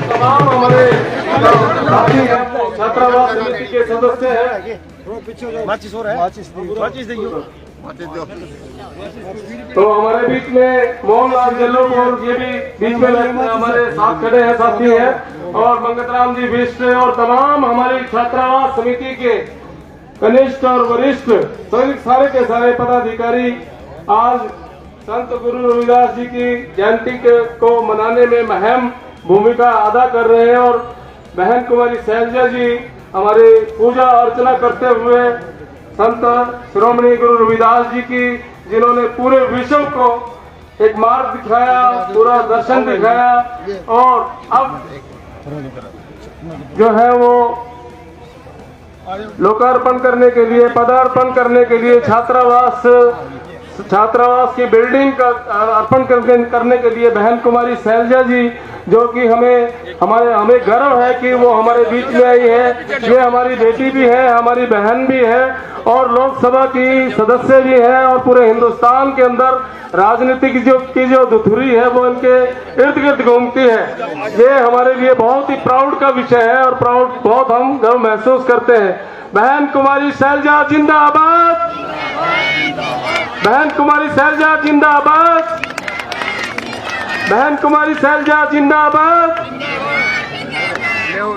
तमाम हमारे साथी हैं, छात्रावास समिति के सदस्य हैं। तो हमारे बीच में मोहनलाल जल्लोक और ये भी बीच में हमारे साथ खड़े हैं, साथी हैं, और मंगतराम जी विष्ट और तमाम हमारी छात्रावास समिति के कनिष्ठ और वरिष्ठ सारे के सारे पदाधिकारी आज संत गुरु रविदास जी की जयंती को मनाने में अहम भूमिका अदा कर रहे हैं। और बहन कुमारी शैलजा जी हमारी पूजा अर्चना करते हुए संत श्रोमणी गुरु रविदास जी की, जिन्होंने पूरे विश्व को एक मार्ग दिखाया, पूरा दर्शन दिखाया, और अब जो है वो लोकार्पण करने के लिए, पदार्पण करने के लिए छात्रावास की बिल्डिंग का अर्पण करने के लिए बहन कुमारी शैलजा जी, जो कि हमें गर्व है कि वो हमारे बीच में आई है। ये हमारी बेटी भी है, हमारी बहन भी है, और लोकसभा की सदस्य भी है, और पूरे हिंदुस्तान के अंदर राजनीति की जो दुथुरी है वो इनके इर्द गिर्द घूमती है। ये हमारे लिए बहुत ही प्राउड का विषय है, और बहुत हम गर्व महसूस करते हैं। बहन कुमारी शैलजा जिंदाबाद, बहन कुमारी शैलजा जिंदाबाद, बहन कुमारी शैलजा जिंदाबाद।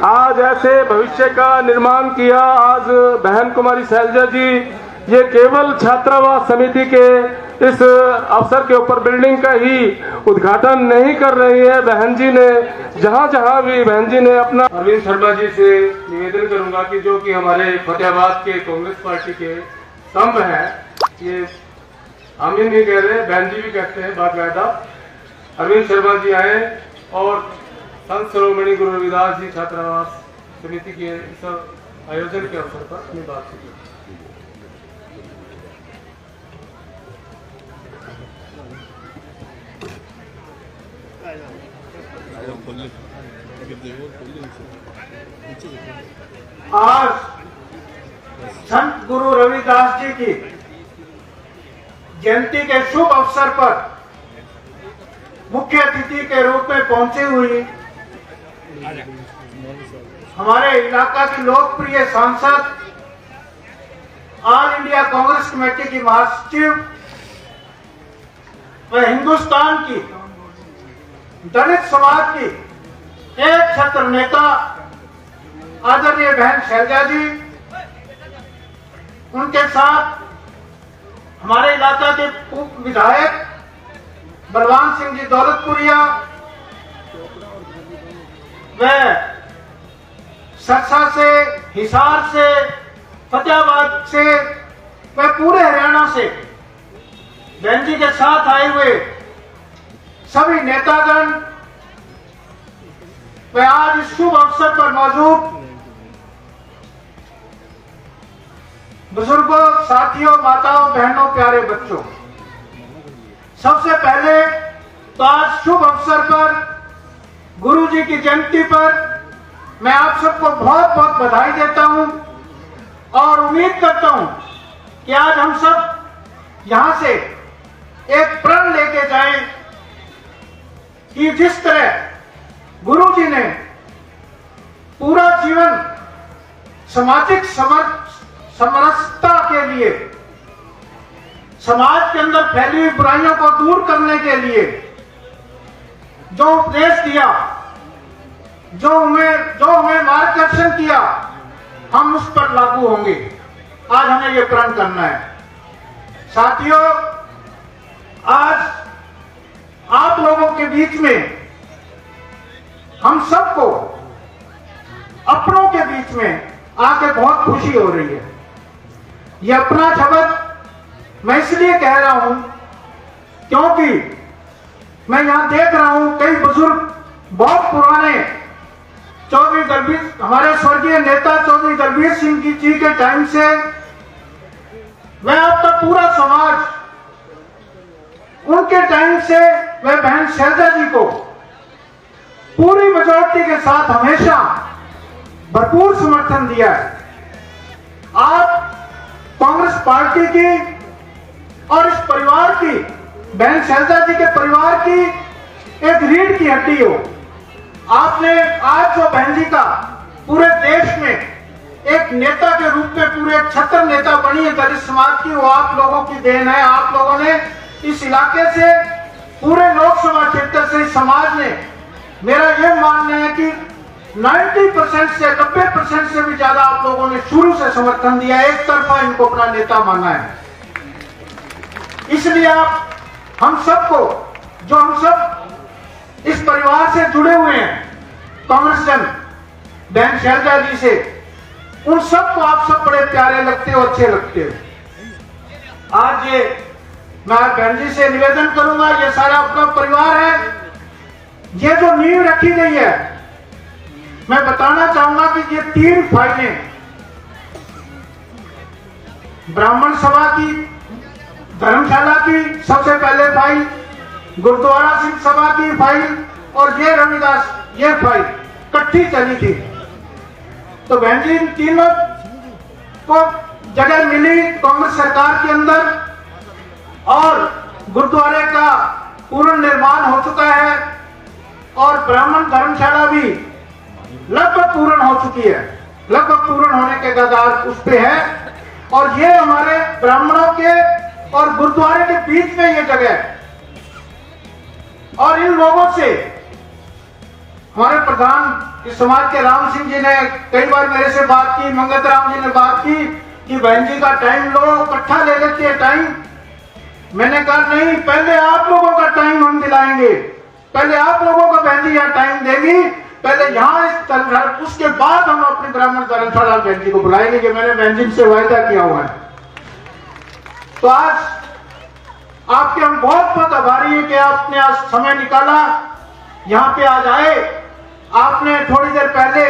आज ऐसे भविष्य का निर्माण किया। आज बहन कुमारी शैलजा जी ये केवल छात्रावास समिति के इस अवसर के ऊपर बिल्डिंग का ही उद्घाटन नहीं कर रही है। बहन जी ने जहां भी बहन जी ने अपना, अरविंद शर्मा जी से निवेदन करूंगा कि जो कि हमारे फतेहाबाद के कांग्रेस पार्टी के स्तंभ है, ये हम ही नहीं कह रहे, बहन जी भी कहते हैं बाकायदा, अरविंद शर्मा जी आए और संत श्रोमणी गुरु रविदास जी छात्रावास समिति के इस आयोजन के अवसर पर अपनी बात की। आज संत गुरु रविदास जी की जयंती के शुभ अवसर पर मुख्य अतिथि के रूप में पहुंची हुई हमारे इलाका की लोकप्रिय सांसद, ऑल इंडिया कांग्रेस कमेटी की महासचिव व हिंदुस्तान की दलित समाज की एक छत्र नेता आदरणीय बहन शैलजा जी, उनके साथ हमारे इलाका के उप विधायक बलवान सिंह जी दौलतपुरिया, व सरसा से, हिसार से, फतेहाबाद से, व पूरे हरियाणा से बहन जी के साथ आए हुए सभी नेतागण व आज इस शुभ अवसर पर मौजूद बुजुर्गों, साथियों, माताओं, बहनों, प्यारे बच्चों, सबसे पहले तो आज शुभ अवसर पर गुरु जी की जयंती पर मैं आप सबको बहुत बहुत बधाई देता हूं और उम्मीद करता हूं कि आज हम सब यहां से एक प्रण लेके जाएं कि जिस तरह गुरु जी ने पूरा जीवन सामाजिक समरसता के लिए, समाज के अंदर फैली हुई बुराइयों को दूर करने के लिए जो उपदेश दिया, जो हमें मार्गदर्शन किया, हम उस पर लागू होंगे। आज हमें यह प्रण करना है। साथियों, आज आप लोगों के बीच में हम सबको अपनों के बीच में आके बहुत खुशी हो रही है। ये अपना शब्द मैं इसलिए कह रहा हूं क्योंकि मैं यहां देख रहा हूं कई बुजुर्ग बहुत पुराने चौधरी दलबीर, हमारे स्वर्गीय नेता चौधरी दलबीर सिंह जी के टाइम से वह आपका पूरा समाज, उनके टाइम से वह बहन शैलजा जी को पूरी मेजॉरिटी के साथ हमेशा भरपूर समर्थन दिया है। आप कांग्रेस पार्टी की और इस परिवार की, बहन शैलजा जी के परिवार की एक रीढ़ की हड्डी हो। आपने आज जो बहन जी का पूरे देश में एक नेता के रूप में, पूरे एक छत्र नेता बनी है दलित समाज की, वो आप लोगों की देन है। आप लोगों ने इस इलाके से, पूरे लोकसभा क्षेत्र से, इस समाज ने, मेरा यह मानना है कि 90% से 90% से भी ज्यादा आप लोगों ने शुरू से समर्थन दिया, एक तरफा इनको अपना नेता माना है। इसलिए आप हम सबको, जो हम सब इस परिवार से जुड़े हुए हैं, कांग्रेस जन, बहन शैलजा जी से, उन सबको आप सब बड़े प्यारे लगते हो, अच्छे लगते हो। आज ये मैं बहन जी से निवेदन करूंगा, ये सारा अपना परिवार है। ये जो नींव रखी गई है, मैं बताना चाहूंगा कि ये 3 फाइलें, ब्राह्मण सभा की, धर्मशाला की सबसे पहले फाइल, गुरुद्वारा सिंह सभा की फाइल और ये रविदास, ये फाइल इकट्ठी चली थी। तो बहन जी इन तीनों को जगह मिली कांग्रेस सरकार के अंदर और गुरुद्वारे का पूर्ण निर्माण हो चुका है और ब्राह्मण धर्मशाला भी लगभग पूर्ण हो चुकी है, लगभग पूर्ण होने के कगार उस पे है। और ये हमारे ब्राह्मणों के और गुरुद्वारे के बीच में ये जगह है। और इन लोगों से हमारे प्रधान इस समाज के राम सिंह जी ने कई बार मेरे से बात की, मंगत राम जी ने बात की कि बहन जी का टाइम लो, इकट्ठा ले लेते हैं टाइम। मैंने कहा नहीं, पहले आप लोगों का टाइम हम दिलाएंगे, पहले आप लोगों का बहन जी यहाँ टाइम देगी, पहले यहाँ उसके बाद हम अपनी ब्राह्मण धर्मशाला बहन जी को बुलाएंगे। ये मैंने बहन जी से वायदा किया हुआ है। तो आज आपके हम बहुत बहुत आभारी हैं कि आपने आज समय निकाला, यहाँ पे आज आए। आपने थोड़ी देर पहले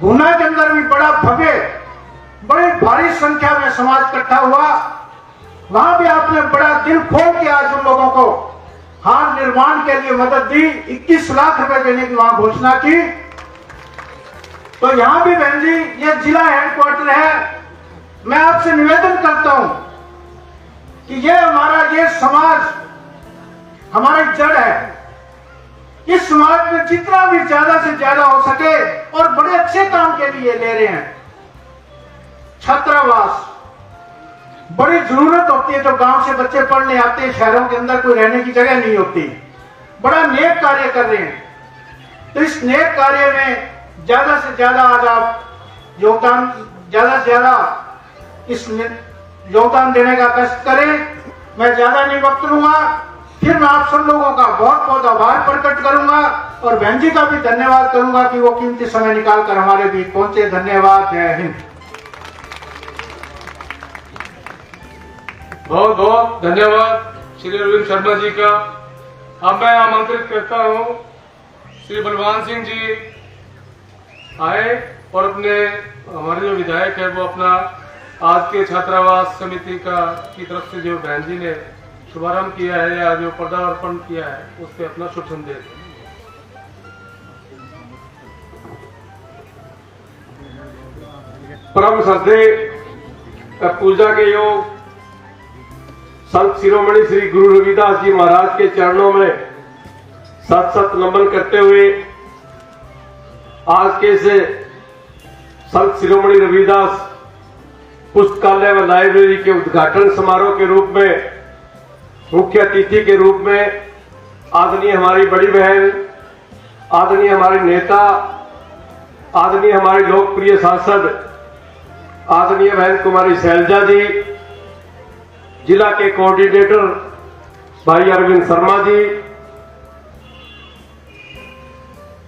गुना के अंदर भी बड़ा भव्य, बड़ी भारी संख्या में समाज इकट्ठा हुआ, वहां भी आपने बड़ा दिल खोल के आज उन लोगों को हाल निर्माण के लिए मदद दी, 21 लाख रुपए देने की वहां घोषणा की। तो यहां भी बहन जी ये जिला हेडक्वार्टर है। मैं आपसे निवेदन करता हूं कि ये हमारा, ये समाज हमारी जड़ है। इस समाज में जितना भी ज्यादा से ज्यादा हो सके और बड़े अच्छे काम के लिए ले रहे हैं। छात्रावास बड़ी जरूरत होती है, जो गांव से बच्चे पढ़ने आते हैं, शहरों के अंदर कोई रहने की जगह नहीं होती। बड़ा नेक कार्य कर रहे हैं। तो इस नेक कार्य में ज्यादा से ज्यादा आज आप योगदान, ज्यादा से ज्यादा इस योगदान देने का कष्ट करें। मैं ज्यादा नहीं वक्त लूंगा, फिर मैं आप सब लोगों का बहुत बहुत आभार प्रकट करूंगा और बहन जी का भी धन्यवाद करूंगा कि वो कीमती समय निकालकर हमारे बीच पहुंचे। धन्यवाद। जय हिंद। बहुत बहुत धन्यवाद श्री अरविंद शर्मा जी का। अब मैं आमंत्रित करता हूं श्री बलवान सिंह जी आए और अपने, हमारे जो विधायक है वो अपना आज के छात्रावास समिति की तरफ से जो बहन जी ने शुभारंभ किया है या जो पदार्पण किया है उस पर अपना शुभ संदेश। परम श्रद्धेय पूजा के योग संत शिरोमणि श्री गुरु रविदास जी महाराज के चरणों में सत सत नमन करते हुए आज के से संत शिरोमणि रविदास पुस्तकालय व लाइब्रेरी के उद्घाटन समारोह के रूप में मुख्य अतिथि के रूप में आदरणीय हमारी बड़ी बहन, आदरणीय हमारे नेता, आदरणीय हमारे लोकप्रिय सांसद आदरणीय बहन कुमारी शैलजा जी, जिला के कोऑर्डिनेटर भाई अरविंद शर्मा जी,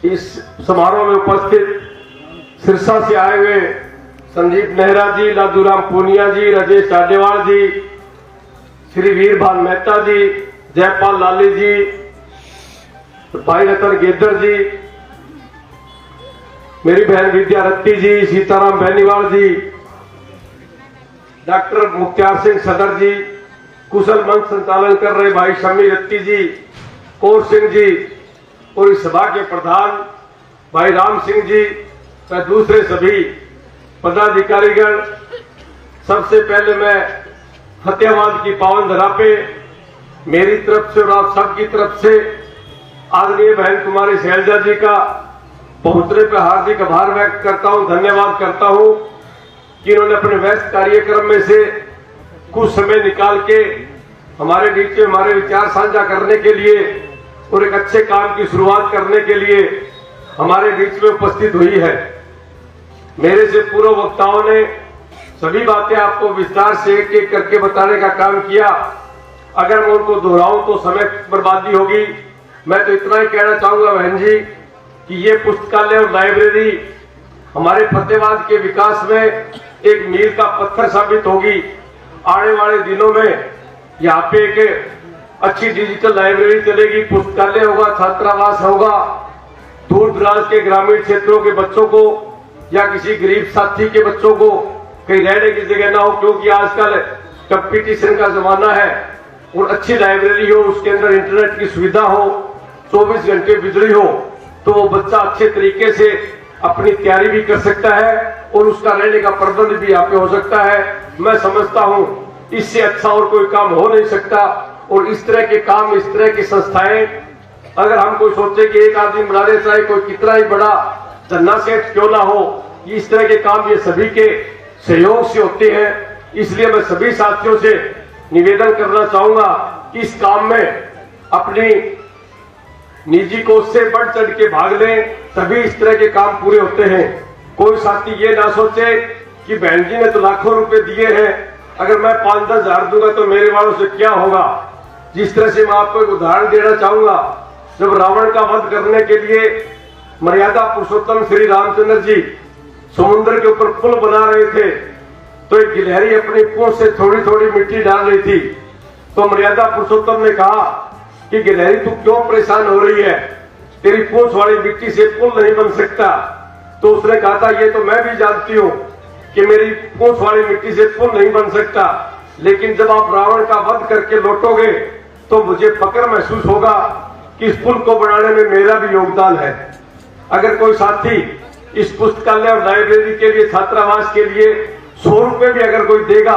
इस समारोह में उपस्थित सिरसा से आए हुए संदीप नेहरा जी, लादूराम पूनिया जी, राजेश चाडेवाल जी, श्री वीरभान मेहता जी, जयपाल लाली जी, भाई रतन गेदर जी, मेरी बहन विद्या रत्ती जी, सीताराम बेनीवाल जी, डॉक्टर मुख्तार सिंह सदर जी, कुशल मंच संचालन कर रहे भाई शमी रत्ती जी, कौर सिंह जी, और इस सभा के प्रधान भाई राम सिंह जी व दूसरे सभी पदाधिकारीगण। सबसे पहले मैं फतेहाबाद की पावन धरा पे मेरी तरफ से और आप सबकी तरफ से आदरणीय बहन कुमारी शैलजा जी का पहुंचने पर हार्दिक आभार व्यक्त करता हूं, धन्यवाद करता हूं कि इन्होंने अपने व्यस्त कार्यक्रम में से कुछ समय निकाल के हमारे बीच में हमारे विचार साझा करने के लिए और एक अच्छे काम की शुरुआत करने के लिए हमारे बीच में उपस्थित हुई है। मेरे से पूर्व वक्ताओं ने सभी बातें आपको विस्तार से एक एक करके बताने का काम किया। अगर मैं उनको दोहराऊं तो समय बर्बादी होगी। मैं तो इतना ही कहना चाहूंगा बहन जी कि ये पुस्तकालय और लाइब्रेरी हमारे फतेहाबाद के विकास में एक मील का पत्थर साबित होगी। आने वाले दिनों में यहाँ पे एक अच्छी डिजिटल लाइब्रेरी चलेगी, पुस्तकालय होगा, छात्रावास होगा। दूर दराज के ग्रामीण क्षेत्रों के बच्चों को या किसी गरीब साथी के बच्चों को कहीं रहने की जगह ना हो, क्योंकि आजकल कंपटीशन का जमाना है। और अच्छी लाइब्रेरी हो, उसके अंदर इंटरनेट की सुविधा हो, 24 घंटे बिजली हो, तो वो बच्चा अच्छे तरीके से अपनी तैयारी भी कर सकता है और उसका रहने का प्रबंध भी यहाँ पे हो सकता है। मैं समझता हूँ इससे अच्छा और कोई काम हो नहीं सकता। और इस तरह के काम, इस तरह की संस्थाएं, अगर हम कोई सोचे कि एक आदमी बना ले, चाहे कोई कितना ही बड़ा धन्ना सेठ क्यों ना हो, इस तरह के काम ये सभी के सहयोग से होते हैं। इसलिए मैं सभी साथियों से निवेदन करना चाहूंगा कि इस काम में अपनी निजी कोष से बढ़ चढ़ के भाग लें, तभी इस तरह के काम पूरे होते हैं। कोई साथी ये ना सोचे कि बहन जी ने तो लाखों रुपए दिए हैं, अगर मैं 5-10 हजार दूंगा तो मेरे वालों से क्या होगा। जिस तरह से मैं आपको एक उदाहरण देना चाहूंगा, जब रावण का वध करने के लिए मर्यादा पुरुषोत्तम श्री रामचंद्र जी समुद्र के ऊपर पुल बना रहे थे, तो एक गिलहरी अपनी पूंछ से थोड़ी थोड़ी मिट्टी डाल रही थी। तो मर्यादा पुरुषोत्तम ने कहा कि गिलहरी तू क्यों परेशान हो रही है, तेरी पूंछ वाली मिट्टी से पुल नहीं बन सकता। तो उसने कहा था ये तो मैं भी जानती हूँ कि मेरी पूंछ वाली मिट्टी से पुल नहीं बन सकता, लेकिन जब आप रावण का वध करके लौटोगे तो मुझे फक्र महसूस होगा कि इस पुल को बनाने में मेरा भी योगदान है। अगर कोई साथी इस पुस्तकालय और लाइब्रेरी के लिए, छात्रावास के लिए 100 रुपए भी अगर कोई देगा,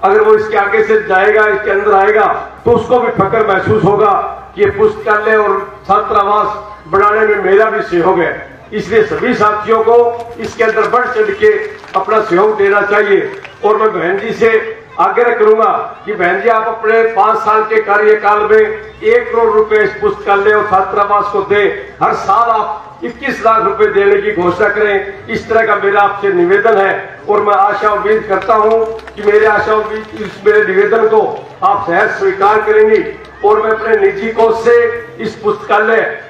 अगर वो इसके आगे से जाएगा, इसके अंदर आएगा, तो उसको भी फक्र महसूस होगा कि ये पुस्तकालय और छात्रावास बनाने में मेरा भी सहयोग है। इसलिए सभी साथियों को इसके अंदर बढ़ चढ़ के अपना सहयोग देना चाहिए। और मैं बहन जी से आग्रह करूंगा कि बहन जी आप अपने 5 साल के कार्यकाल में 1 करोड़ रुपए इस पुस्तकालय और छात्रावास को दें। हर साल आप 21 लाख रुपए देने की घोषणा करें। इस तरह का मेरा आपसे निवेदन है और मैं आशा उम्मीद करता हूं कि मेरे आशा उम्मीद इस मेरे निवेदन को आप सहज स्वीकार करेंगी। और मैं अपने निजी कोष से इस पुस्तकालय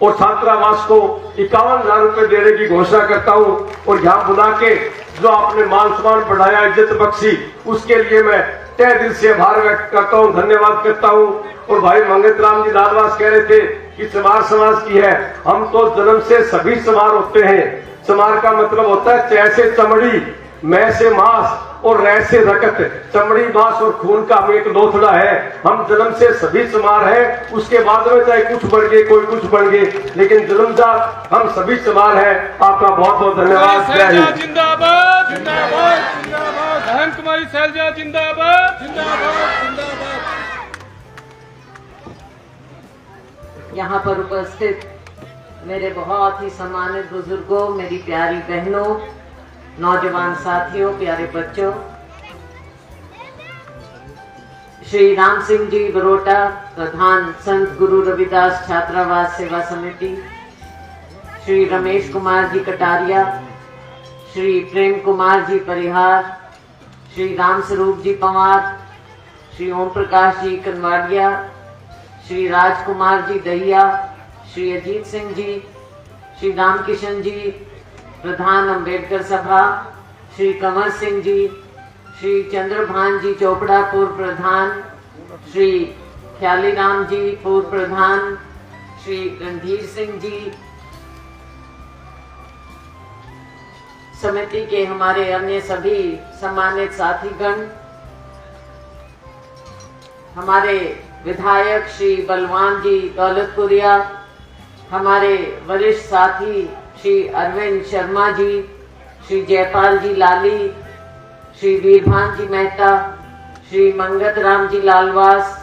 और छात्रावास को 51,000 रुपए देने की घोषणा करता हूं। और यहाँ बुला के जो आपने मान सम्मान बढ़ाया, इज्जत बख्शी, उसके लिए मैं तहे दिल से आभार व्यक्त करता हूं, धन्यवाद करता हूं। और भाई मंगतराम जी लालवास कह रहे थे कि समार समाज की है। हम तो जन्म से सभी समार होते हैं। समार का मतलब होता है च से चमड़ी, मैं से मांस और रह से रकत। चमड़ी, मांस और खून का हम एक लोथड़ा है। हम जन्म से सभी समार हैं। उसके बाद में चाहे कुछ बढ़ गए, कोई कुछ बढ़ गए, लेकिन जन्मजात हम सभी समार हैं। आपका बहुत बहुत धन्यवाद। जय हिंद। जिंदाबाद जिंदाबाद जिंदाबाद। बहन कुमारी शैलजा जिंदाबाद जिंदाबाद जिंदाबाद। यहाँ पर उपस्थित मेरे बहुत ही सम्मानित बुजुर्गों, मेरी प्यारी बहनों, नौजवान साथियों, प्यारे बच्चों, श्री राम सिंह जी बरोटा, प्रधान संत गुरु रविदास छात्रावास सेवा समिति, श्री रमेश कुमार जी कटारिया, श्री प्रेम कुमार जी परिहार, श्री राम स्वरूप जी पंवार, श्री ओम प्रकाश जी कनवाड़िया, श्री राजकुमार जी दहिया, श्री अजीत सिंह जी, श्री रामकिशन जी, प्रधान अंबेडकर सभा श्री कंवर सिंह जी, श्री चंद्रभान जी चोपड़ा पूर्व प्रधान, श्री ख्यालीराम जी पूर्व प्रधान, श्री रणधीर सिंह जी, समिति के हमारे अन्य सभी सम्मानित साथीगण, हमारे विधायक श्री बलवान जी दौलतपुरिया, हमारे वरिष्ठ साथी श्री अरविंद शर्मा जी, श्री जयपाल जी लाली, श्री वीरभान जी मेहता, श्री मंगत राम जी लालवास,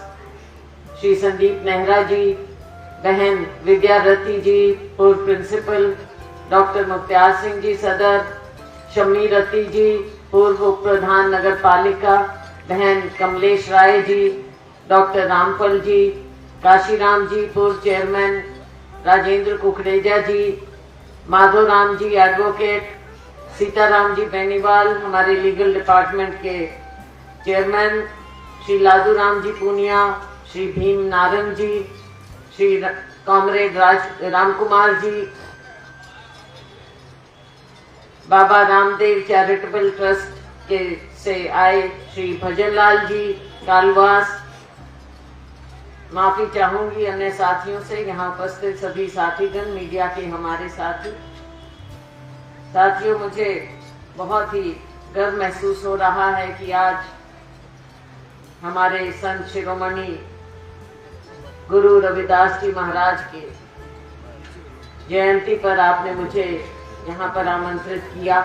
श्री संदीप नेहरा जी, बहन विद्यारती जी पूर्व प्रिंसिपल, डॉक्टर मुख्तार सिंह जी सदर, शम्मी रती जी पूर्व उप प्रधान नगर पालिका, बहन कमलेश राय जी, डॉक्टर रामपल जी, काशीराम जी पूर्व चेयरमैन, राजेंद्र कुकरेजा जी, माधोराम जी एडवोकेट, सीताराम जी बेनीवाल हमारे लीगल डिपार्टमेंट के चेयरमैन, श्री लादूराम जी पूनिया, श्री भीम नारंग जी, Shri comrade Ram Kumar ji, Baba Ramdev charitable trust के से आए श्री भजनलाल जी कालवास, माफी चाहूंगी अन्य साथियों से, यहाँ उपस्थित सभी साथीगण, मीडिया के हमारे साथियों, मुझे बहुत ही गर्व महसूस हो रहा है कि आज हमारे संत शिरोमणि गुरु रविदास जी महाराज के जयंती पर आपने मुझे यहाँ पर आमंत्रित किया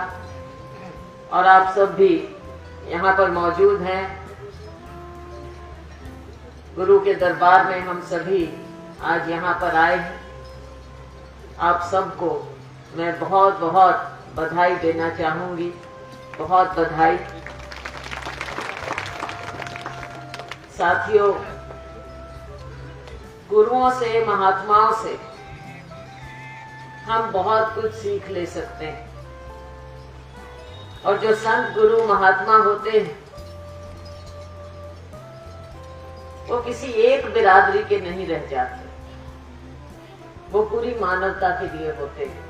और आप सब भी यहाँ पर मौजूद हैं। गुरु के दरबार में हम सभी आज यहाँ पर आए हैं। आप सबको मैं बहुत बहुत बधाई देना चाहूंगी, बहुत बधाई। साथियों, गुरुओं से, महात्माओं से हम बहुत कुछ सीख ले सकते हैं और जो संत गुरु महात्मा होते हैं वो किसी एक बिरादरी के नहीं रह जाते, वो पूरी मानवता के लिए होते हैं।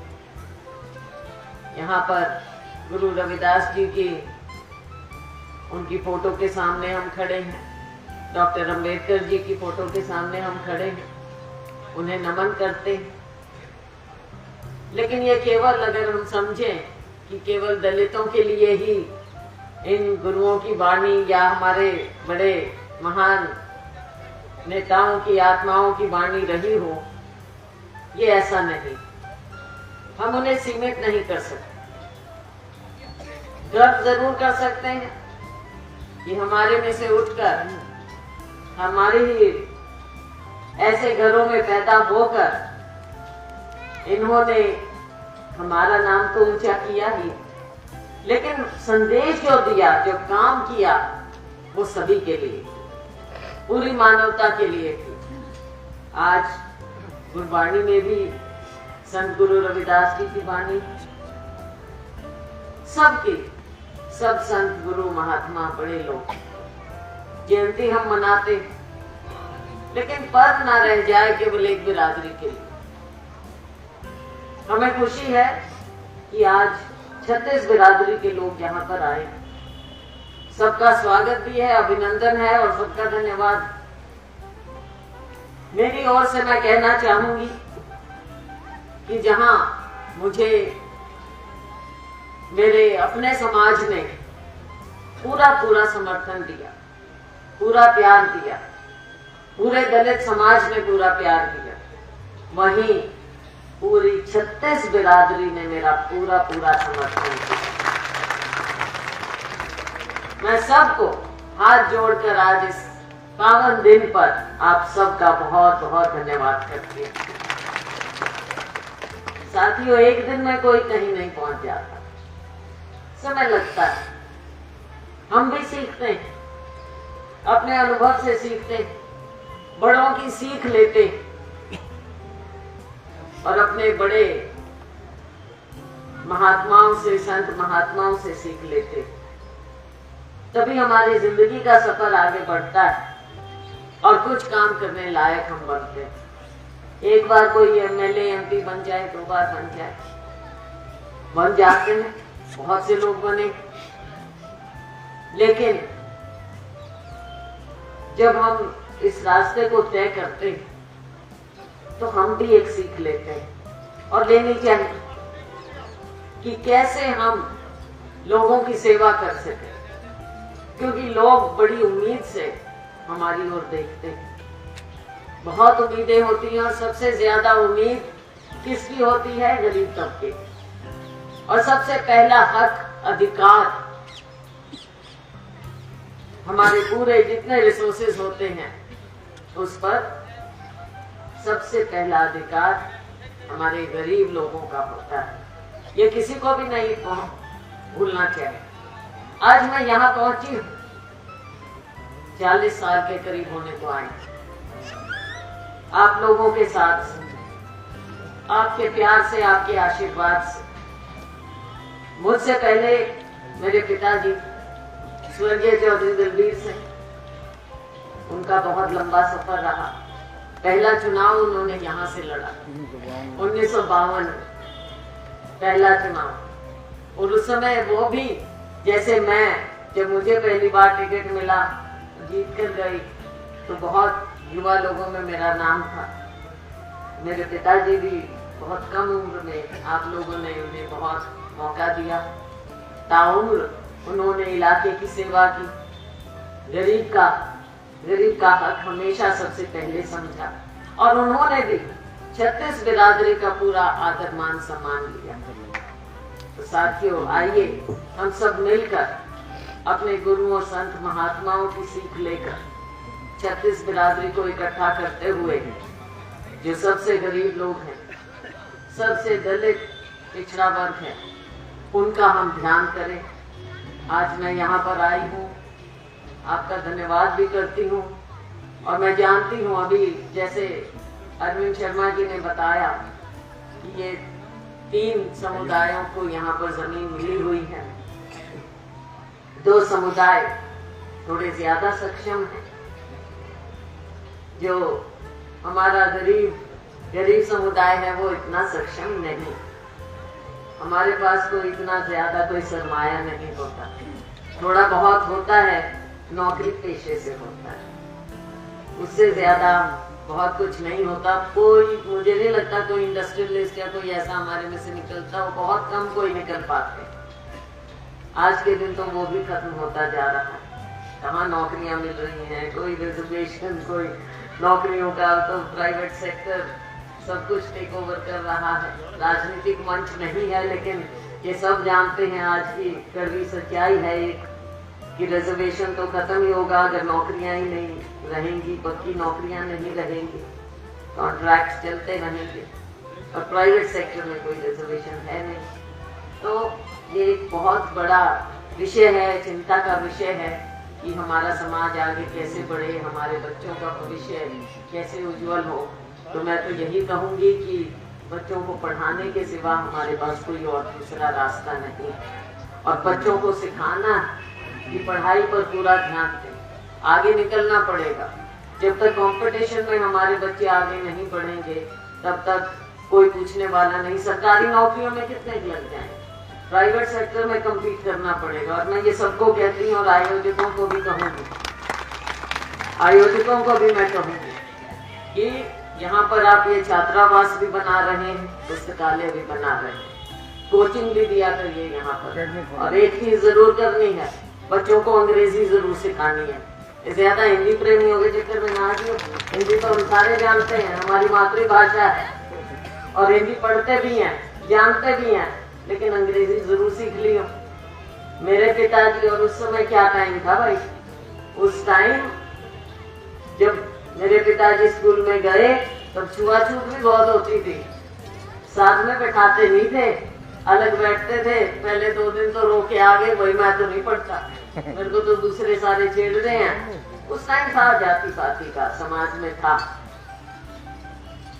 यहाँ पर गुरु रविदास जी की उनकी फोटो के सामने हम खड़े हैं, डॉक्टर अंबेडकर जी की फोटो के सामने हम खड़े हैं, उन्हें नमन करते हैं। लेकिन ये केवल अगर हम समझें कि केवल दलितों के लिए ही इन गुरुओं की वाणी या हमारे बड़े महान नेताओं की आत्माओं की वाणी रही हो, ये ऐसा नहीं। हम उन्हें सीमित नहीं कर सकते। गर्व जरूर कर सकते हैं कि हमारे में से उठकर हमारे ही ऐसे घरों में पैदा होकर इन्होंने हमारा नाम तो ऊंचा किया ही, लेकिन संदेश जो दिया, जो काम किया, वो सभी के लिए, पूरी मानवता के लिए थी। आज गुरबाणी में भी संत गुरु रविदास जी की वाणी, सबकी सब संत गुरु महात्मा बड़े लोग जयंती हम मनाते, लेकिन पर्व ना रह जाए केवल एक बिरादरी के लिए। हमें खुशी है कि आज 36 बिरादरी के लोग यहाँ पर आए। सबका स्वागत भी है, अभिनंदन है और सबका धन्यवाद। मेरी ओर से मैं कहना चाहूंगी कि जहां मुझे मेरे अपने समाज ने पूरा समर्थन दिया, पूरा प्यार दिया, पूरे दलित समाज ने पूरा प्यार दिया, वहीं पूरी 36 बिरादरी ने मेरा पूरा समर्थन किया। मैं सबको हाथ जोड़कर आज इस पावन दिन पर आप सबका बहुत बहुत धन्यवाद करती हूँ। साथियों, एक दिन में कोई कहीं नहीं पहुंच जाता, समय लगता है। हम भी सीखते हैं, अपने अनुभव से सीखते हैं, बड़ों की सीख लेते हैं और अपने बड़े महात्माओं से, संत महात्माओं से सीख लेते हैं। तभी हमारी जिंदगी का सफर आगे बढ़ता है और कुछ काम करने लायक हम बनते हैं। एक बार कोई एमएलए एमपी बन जाए, 2 बार बन जाए, बन जाते हैं, बहुत से लोग बने, लेकिन जब हम इस रास्ते को तय करते हैं तो हम भी एक सीख लेते हैं और लेनी चाहिए कि कैसे हम लोगों की सेवा कर सकें, क्योंकि लोग बड़ी उम्मीद से हमारी ओर देखते हैं, बहुत उम्मीदें होती हैं और सबसे ज्यादा उम्मीद किसकी होती है? गरीब तबके। और सबसे पहला हक, अधिकार, हमारे पूरे जितने रिसोर्सेज होते हैं उस पर सबसे पहला अधिकार हमारे गरीब लोगों का होता है। ये किसी को भी नहीं भूलना चाहिए। आज मैं यहाँ पहुंची हूँ, 40 साल के करीब होने को आई, आप लोगों के साथ, आपके प्यार से, आपके आशीर्वाद से। मुझसे पहले मेरे पिताजी स्वर्गीय चौधरी दलबीर सिंह, उनका बहुत लंबा सफर रहा। पहला चुनाव उन्होंने यहाँ से लड़ा 1952 में, पहला चुनाव। और उस समय वो भी जैसे मैं, जब मुझे पहली बार टिकट मिला, जीत कर गई, तो बहुत युवा लोगों में मेरा नाम था। मेरे पिताजी भी बहुत कम उम्र में, आप लोगों ने उन्हें बहुत मौका दिया, ताउम्र उन्होंने इलाके की सेवा की, गरीब का हक हमेशा सबसे पहले समझा, और उन्होंने भी 36 बिरादरी का पूरा आदर मान सम्मान लिया। तो साथियों, आइए हम सब मिलकर अपने गुरुओं, संत, महात्माओं की सीख लेकर 36 बिरादरी को इकट्ठा करते हुए, जो सबसे गरीब लोग हैं, सबसे दलित पिछड़ा वर्ग है, उनका हम ध्यान करें। आज मैं यहाँ पर आई हूँ, आपका धन्यवाद भी करती हूँ, और मैं जानती हूँ अभी जैसे अरविंद शर्मा जी ने बताया कि ये 3 समुदायों को यहाँ पर जमीन मिली हुई है। 2 समुदाय थोड़े ज्यादा सक्षम हैं, जो हमारा गरीब समुदाय है वो इतना सक्षम नहीं। हमारे पास कोई इतना ज्यादा कोई सरमाया नहीं होता, थोड़ा बहुत होता है, नौकरी पेशे से होता है, उससे ज्यादा बहुत कुछ नहीं होता। कोई, मुझे नहीं लगता कोई इंडस्ट्रियलिस्ट या कोई ऐसा हमारे में से निकलता, वो बहुत कम कोई निकल पाते। आज के दिन तो वो भी खत्म होता जा रहा है। कहाँ नौकरियां मिल रही हैं, कोई रिजर्वेशन, कोई नौकरियों का, तो प्राइवेट सेक्टर सब कुछ टेक ओवर कर रहा है। राजनीतिक मंच नहीं है, लेकिन ये सब जानते हैं आज की कड़वी सच्चाई है एक, कि रिजर्वेशन तो खत्म ही होगा अगर नौकरियां ही नहीं रहेंगी, पक्की नौकरियां नहीं रहेंगी, कॉन्ट्रैक्ट चलते रहेंगे, और प्राइवेट सेक्टर में कोई रिजर्वेशन है नहीं। तो ये एक बहुत बड़ा विषय है, चिंता का विषय है कि हमारा समाज आगे कैसे बढ़े, हमारे बच्चों का भविष्य कैसे उज्जवल हो। तो मैं तो यही कहूंगी कि बच्चों को पढ़ाने के सिवा हमारे पास कोई और दूसरा रास्ता नहीं, और बच्चों को सिखाना कि पढ़ाई पर पूरा ध्यान दें, आगे निकलना पड़ेगा। जब तक कंपटीशन में हमारे बच्चे आगे नहीं बढ़ेंगे, तब तक कोई पूछने वाला नहीं। सरकारी नौकरियों में कितने लग जाएं, प्राइवेट सेक्टर में कम्पीट करना पड़ेगा। और मैं ये सबको कहती हूँ, और आयोजकों को भी कहूँगी, मैं कहूँगी कि यहाँ पर आप ये छात्रावास भी बना रहे हैं, पुस्तकालय भी बना रहे हैं, कोचिंग भी दिया करिए यहाँ पर। और एक चीज जरूर करनी है, बच्चों को अंग्रेजी जरूर सिखानी है। ज्यादा हिंदी प्रेमियों के चक्कर में ना आइए, हिंदी तो हम सारे जानते हैं, हमारी मातृभाषा है, और हिंदी पढ़ते भी हैं, जानते भी हैं, लेकिन अंग्रेजी जरूर सीख लियो। मेरे पिताजी, और उस समय क्या टाइम था भाई, उस टाइम जब मेरे पिताजी स्कूल में गए तब छुआछूत भी बहुत होती थी, साथ में बैठाते नहीं थे, अलग बैठते थे। पहले 2 दिन तो रो के आ गए, वही मैं तो नहीं पढ़ता, मेरे को तो दूसरे सारे छेड़ रहे हैं। उस टाइम था जाति पाति का, समाज में था,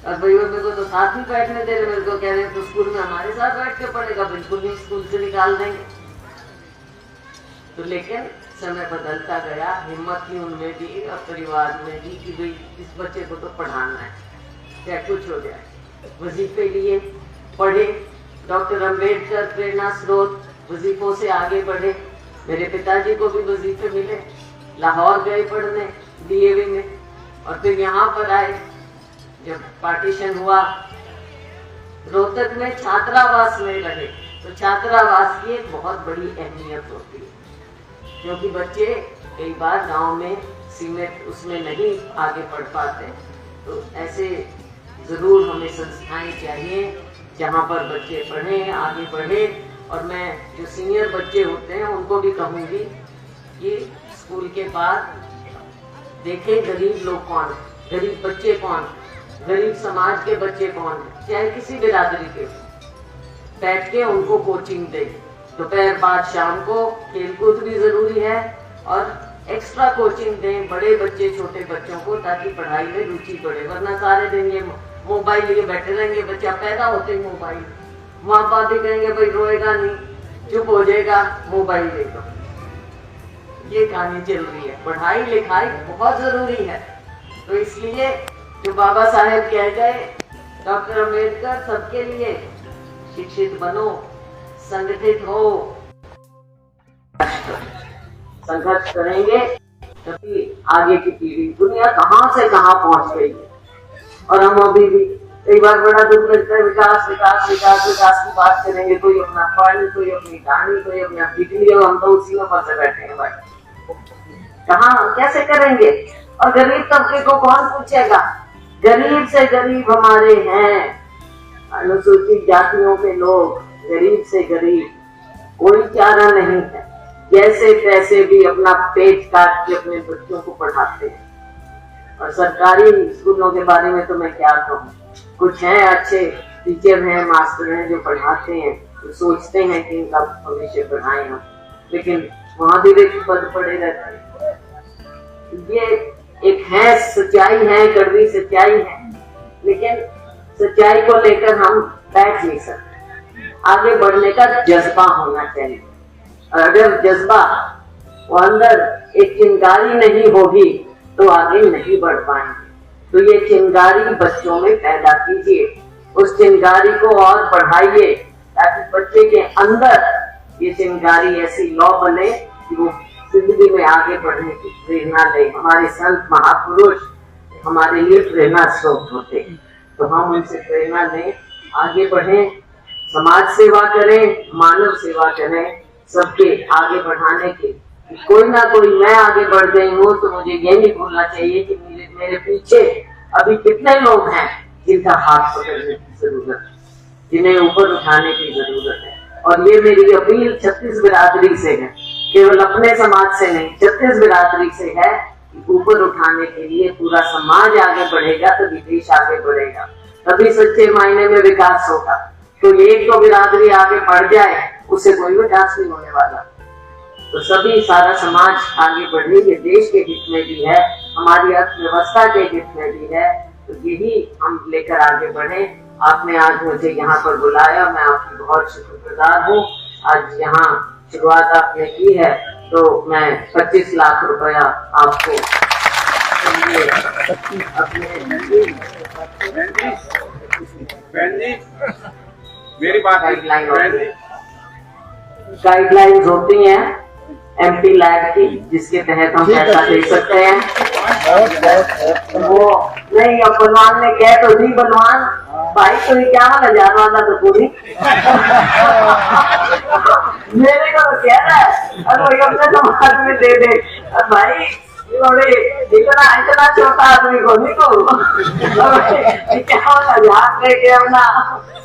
और भाई मेरे को तो साथ ही बैठने दे रहे, मेरे को कह रहे तो स्कूल में हमारे साथ बैठ के पढ़ेगा, बिल्कुल नहीं, स्कूल से निकाल देंगे। तो लेकिन समय बदलता गया, हिम्मत थी उनमें भी और परिवार में भी कि भाई इस बच्चे को तो पढ़ाना है, चाहे कुछ हो जाए। वजीफे लिए, पढ़े, डॉक्टर अंबेडकर प्रेरणा स्रोत वजीफों से आगे बढ़े। मेरे पिताजी को भी वजीफे मिले, लाहौर गए पढ़ने डीएवी में, और फिर यहाँ पर आए। जब पार्टीशन हुआ, रोहतक में छात्रावास में रहे, तो छात्रावास की एक बहुत बड़ी अहमियत होती है, क्योंकि बच्चे कई बार गांव में सीमित उसमें नहीं आगे पढ़ पाते। तो ऐसे जरूर हमें संस्थाएं चाहिए जहां पर बच्चे पढ़ें, आगे बढ़े। और मैं जो सीनियर बच्चे होते हैं उनको भी कहूंगी कि स्कूल के बाद देखें गरीब लोग कौन है, गरीब बच्चे कौन है, गरीब समाज के बच्चे कौन है, चाहे किसी बिरादरी के, बैठ के उनको कोचिंग दे। दोपहर बाद शाम को खेलकूद भी जरूरी है और एक्स्ट्रा कोचिंग दें बड़े बच्चे छोटे बच्चों को, ताकि पढ़ाई में रुचि बढ़े। वरना सारे दिन ये मोबाइल लिए बैठे रहेंगे, बच्चा पैदा होते ही मोबाइल, माँ बाप भी कहेंगे भाई रोएगा नहीं, चुप हो जाएगा, मोबाइल देखो। ये कहानी चल रही है। पढ़ाई लिखाई बहुत जरूरी है। तो इसलिए जो बाबा साहेब कह गए, डॉक्टर अंबेडकर, सबके लिए शिक्षित बनो, संगठित हो, संघर्ष करेंगे तभी आगे की पीढ़ी। दुनिया कहां से कहां पहुंच गई है और हम अभी भी कई बार बड़ा दुख लगता है। विकास विकास विकास विकास की बात करेंगे, कोई अपना फल, कोई अपनी कहानी, कोई अपना बिजली, और हम तो उसी में फंसे बैठे हैं भाई। कहाँ कैसे करेंगे? और गरीब तबके को कौन पूछेगा? गरीब से गरीब हमारे हैं अनुसूचित जातियों के लोग, गरीब से गरीब, कोई चारा नहीं है। जैसे तैसे भी अपना पेट काट के अपने बच्चों को पढ़ाते हैं। और सरकारी स्कूलों के बारे में तो मैं क्या कहूँ, कुछ हैं अच्छे टीचर हैं, मास्टर हैं जो पढ़ाते हैं, तो सोचते हैं कि इनका भविष्य बढ़ाएं हम, लेकिन वहां भी वे पद पड़े रहते हैं। ये एक है सच्चाई है, कड़वी सच्चाई है, लेकिन सच्चाई को लेकर हम बैठ नहीं सकते। आगे बढ़ने का जज्बा होना चाहिए। और अगर जज्बा वो अंदर एक चिंगारी नहीं होगी तो आगे नहीं बढ़ पाएंगे। तो ये चिंगारी बच्चों में पैदा कीजिए, उस चिंगारी को और बढ़ाइए, ताकि बच्चे के अंदर ये चिंगारी ऐसी लौ बने कि वो जिंदगी में आगे बढ़ने की प्रेरणा ले। हमारे संत महापुरुष हमारे लिए प्रेरणा स्रोत होते, तो हम उनसे प्रेरणा लें, आगे बढ़ें, समाज सेवा करें, मानव सेवा करें, सबके आगे बढ़ाने के। कोई ना कोई, मैं आगे बढ़ गई हूँ तो मुझे ये नहीं भूलना चाहिए कि मेरे पीछे अभी कितने लोग हैं जिनका हाथ पकड़ने की जरूरत है, जिन्हें ऊपर उठाने की जरूरत है। और ये मेरी अपील छत्तीस बिरादरी से है, केवल अपने समाज से नहीं, छत्तीस बिरादरी से है कि ऊपर उठाने के लिए पूरा समाज आगे बढ़ेगा तभी देश आगे बढ़ेगा, तभी सच्चे मायने में विकास होगा। तो एक तो बिरादरी आगे बढ़ जाए उससे कोई विकास नहीं होने वाला। तो सभी सारा समाज आगे बढ़े, ये देश के हित में भी है, हमारी अर्थव्यवस्था के हित में भी है। तो यही हम लेकर आगे बढ़े। आपने आज मुझे यहाँ पर बुलाया, मैं आपकी बहुत शुक्रगुजार हूँ। आज यहाँ शुरुआत आपने की है तो मैं 25 लाख रुपया आपको अपने मेरी बात गाइडलाइंस होती हैं एमपी लैब की, जिसके तहत हम पैसा दे सकते हैं। वो नहीं, अब बलवान ने कह तो दी, बलवान भाई तो ये क्या 1000 वाला तो पूरी मेरे को तो कह रहा है कोई अपने समाज में दे दे। भाई इतना छोटा आदमी को नहीं को क्या 1000 दे के अपना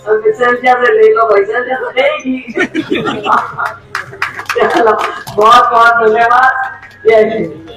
से ले लो, पैसा तो देगी। चलो बहुत बहुत धन्यवाद। जय हिंद।